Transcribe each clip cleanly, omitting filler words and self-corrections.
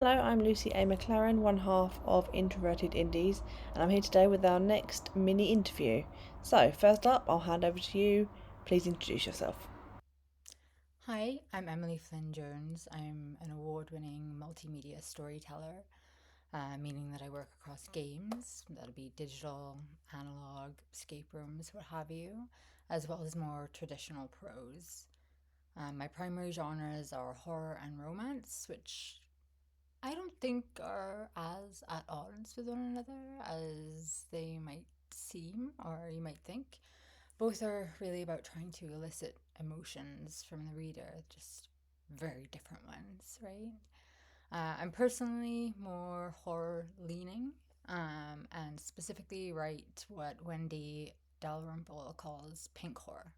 Hello, I'm Lucy A. McLaren, one half of Introverted Indies, and I'm here today with our next mini interview. So, first up, I'll hand over to you. Please introduce yourself. Hi, I'm Emily Flynn-Jones. I'm an award-winning multimedia storyteller, meaning that I work across games, that'll be digital, analog, escape rooms, what have you, as well as more traditional prose. My primary genres are horror and romance, which I don't think are as at odds with one another as they might seem or you might think. Both are really about trying to elicit emotions from the reader, just very different ones, right? I'm personally more horror leaning, and specifically write what Wendy Dalrymple calls pink horror.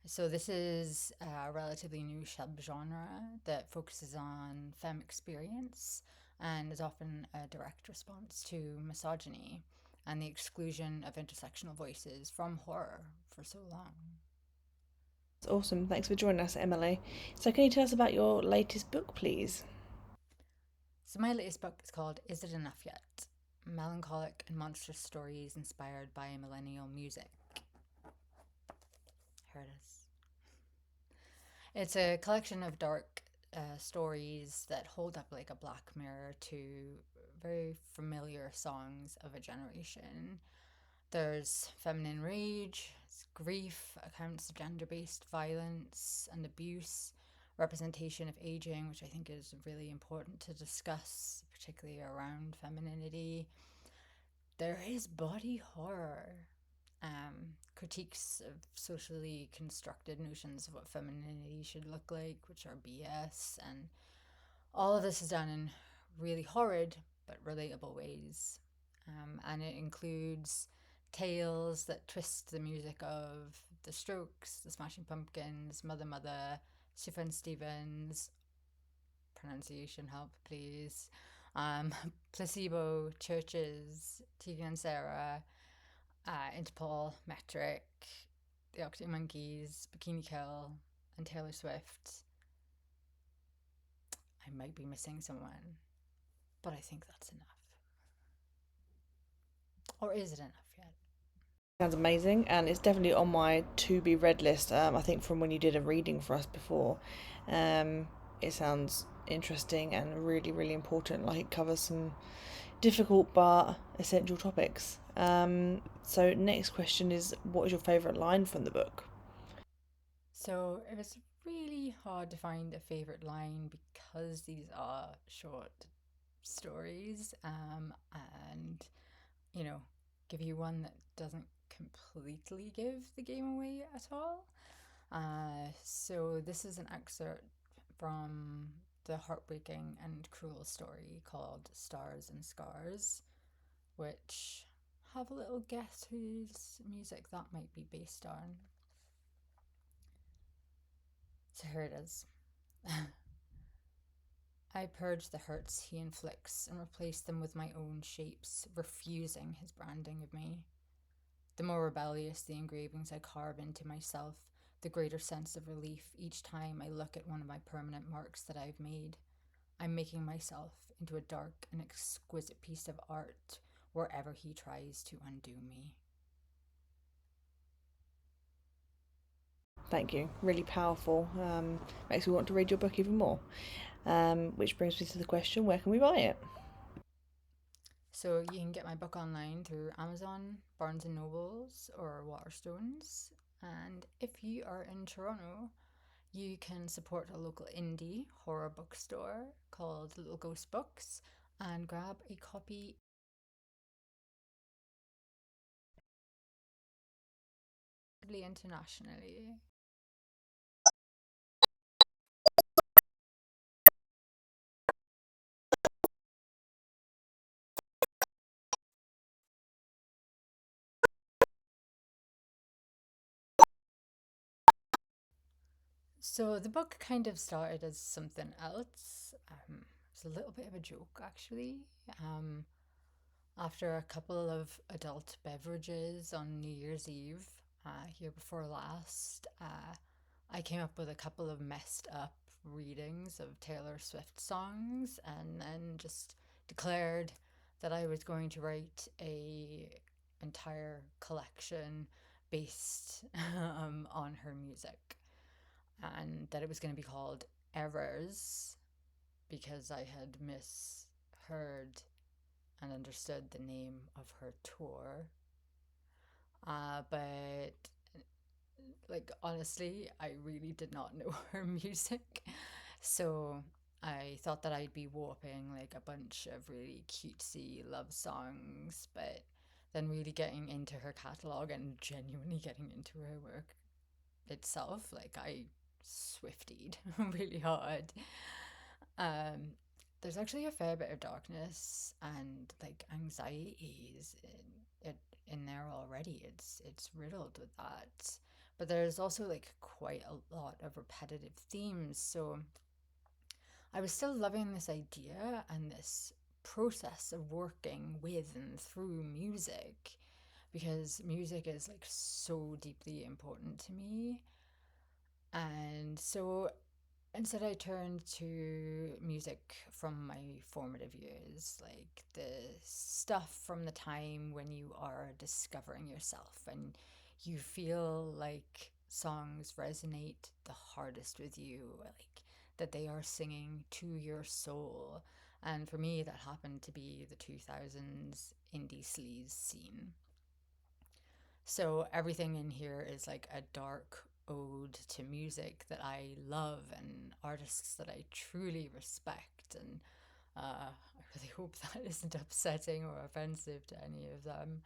So this is a relatively new subgenre that focuses on femme experience and is often a direct response to misogyny and the exclusion of intersectional voices from horror for so long. It's awesome. Thanks for joining us, Emily. So, can you tell us about your latest book, please? So my latest book is called Is It Enough Yet? Melancholic and monstrous stories inspired by millennial music. Here it is. It's a collection of dark stories that hold up like a black mirror to very familiar songs of a generation. There's feminine rage, grief, accounts of gender based violence and abuse, representation of aging, which I think is really important to discuss, particularly around femininity. There is body horror, critiques of socially constructed notions of what femininity should look like, which are BS, and all of this is done in really horrid but relatable ways. And it includes tales that twist the music of The Strokes, The Smashing Pumpkins, Mother Mother, Sufjan Stevens, pronunciation help please, Placebo, Churches, Tegan and Sarah, Interpol, Metric, The Arctic Monkeys, Bikini Kill, and Taylor Swift. I might be missing someone, but I think that's enough. Or is it enough yet? Sounds amazing, and it's definitely on my to be read list. I think from when you did a reading for us before. It sounds interesting and really, really important. Like it covers some difficult but essential topics. So, next question is what is your favourite line from the book? So it was really hard to find a favorite line because these are short stories, and you know, give you one that doesn't completely give the game away at all. So this is an excerpt from the heartbreaking and cruel story called Stars and Scars, which have a little guess whose music that might be based on. So here it is. I purge the hurts he inflicts and replace them with my own shapes, refusing his branding of me. The more rebellious the engravings I carve into myself, the greater sense of relief each time I look at one of my permanent marks that I've made. I'm making myself into a dark and exquisite piece of art wherever he tries to undo me. Thank you. Really powerful. Makes me want to read your book even more. Which brings me to the question, where can we buy it? So you can get my book online through Amazon, Barnes and Nobles, or Waterstones. And if you are in Toronto, you can support a local indie horror bookstore called Little Ghost Books and grab a copy internationally. So the book kind of started as something else. It's a little bit of a joke, actually. Um, After a couple of adult beverages on New Year's Eve, year before last, I came up with a couple of messed up readings of Taylor Swift songs, and and just declared that I was going to write a entire collection based on her music, and that it was going to be called Errors because I had misheard and understood the name of her tour. But like honestly, I really did not know her music. So I thought that I'd be warping like a bunch of really cutesy love songs, but then really getting into her catalogue and genuinely getting into her work itself, like I swiftied really hard. Um, there's actually a fair bit of darkness and like anxieties in there already. It's riddled with that. But there's also like quite a lot of repetitive themes. So I was still loving this idea and this process of working with and through music because music is like so deeply important to me. And so instead, I turned to music from my formative years, like the stuff from the time when you are discovering yourself and you feel like songs resonate the hardest with you, like that they are singing to your soul. And for me, that happened to be the 2000s indie sleaze scene. So everything in here is like a dark ode to music that I love and artists that I truly respect. And I really hope that isn't upsetting or offensive to any of them.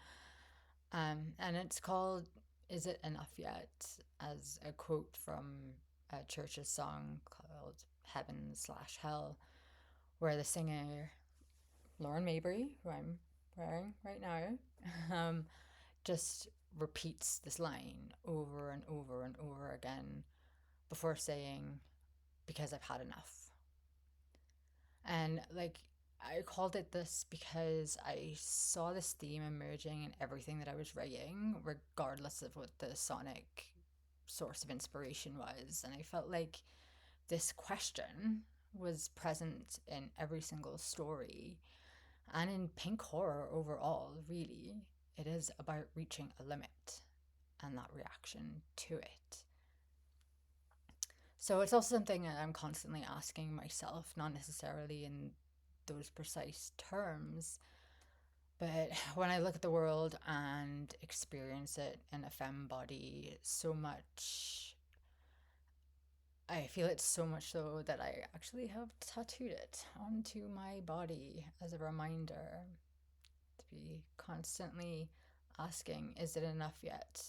And it's called Is It Enough Yet? As a quote from a church's song called Heaven/Hell, where the singer, Lauren Mabry, who I'm wearing right now, just repeats this line over and over and over again before saying, because I've had enough. And like, I called it this because I saw this theme emerging in everything that I was writing, regardless of what the sonic source of inspiration was. And I felt like this question was present in every single story and in pink horror overall, really. It is about reaching a limit and that reaction to it. So it's also something that I'm constantly asking myself, not necessarily in those precise terms, but when I look at the world and experience it in a femme body so much, I feel it so much so that I actually have tattooed it onto my body as a reminder to be constantly asking, is it enough yet?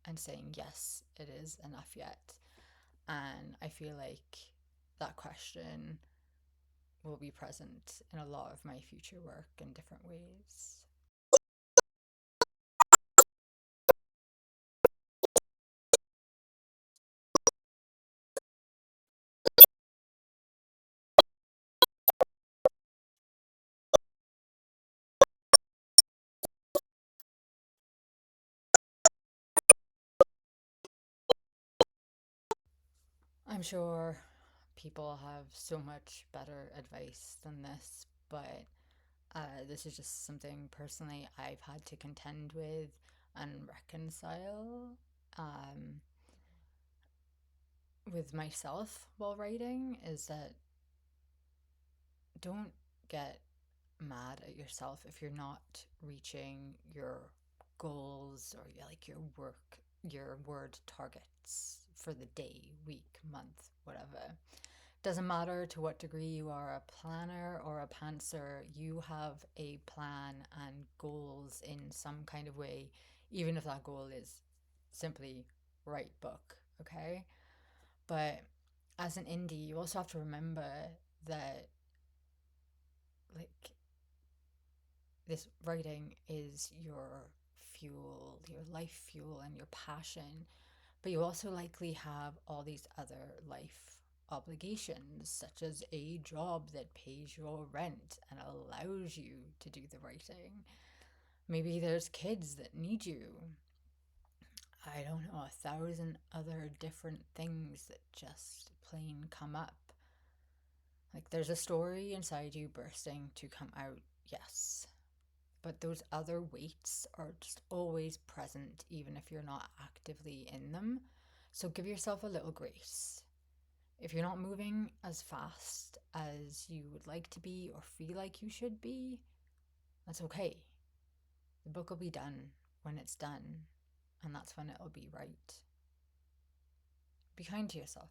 And saying, yes, it is enough yet. And I feel like that question will be present in a lot of my future work in different ways. I'm sure people have so much better advice than this, but this is just something personally I've had to contend with and reconcile um, with myself while writing is that don't get mad at yourself if you're not reaching your goals or your word targets for the day, week, month, whatever. Doesn't matter to what degree you are a planner or a pantser, you have a plan and goals in some kind of way, even if that goal is simply write book, okay? But as an indie, you also have to remember that like this writing is your fuel, your life fuel, and your passion. But you also likely have all these other life obligations, such as a job that pays your rent and allows you to do the writing. Maybe there's kids that need you. I don't know, 1,000 other different things that just plain come up. Like, there's a story inside you bursting to come out, yes. But those other weights are just always present, even if you're not actively in them. So give yourself a little grace. If you're not moving as fast as you would like to be or feel like you should be, that's okay. The book will be done when it's done, and that's when it'll be right. Be kind to yourself.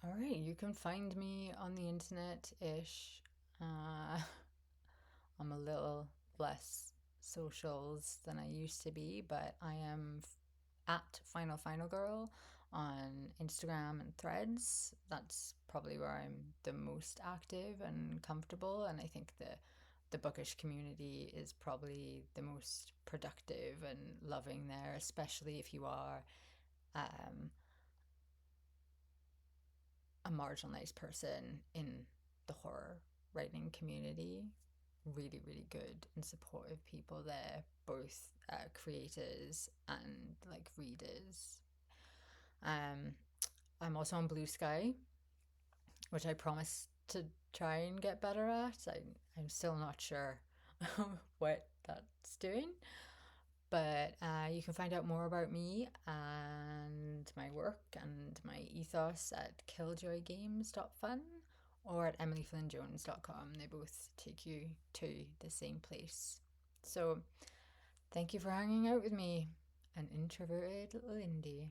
All right, you can find me on the internet ish. I'm a little less socials than I used to be, but I am at Final Girl on Instagram and Threads. That's probably where I'm the most active and comfortable, and I think the bookish community is probably the most productive and loving there, especially if you are um, a marginalized person in the horror writing community. Really, really good and supportive people there, both creators and like readers. Um, I'm also on Blue Sky, which I promise to try and get better at. I'm still not sure what that's doing, but you can find out more about me and my work and my ethos at killjoygames.fun or at emilyflynnjones.com. They both take you to the same place. So thank you for hanging out with me, an introverted little indie.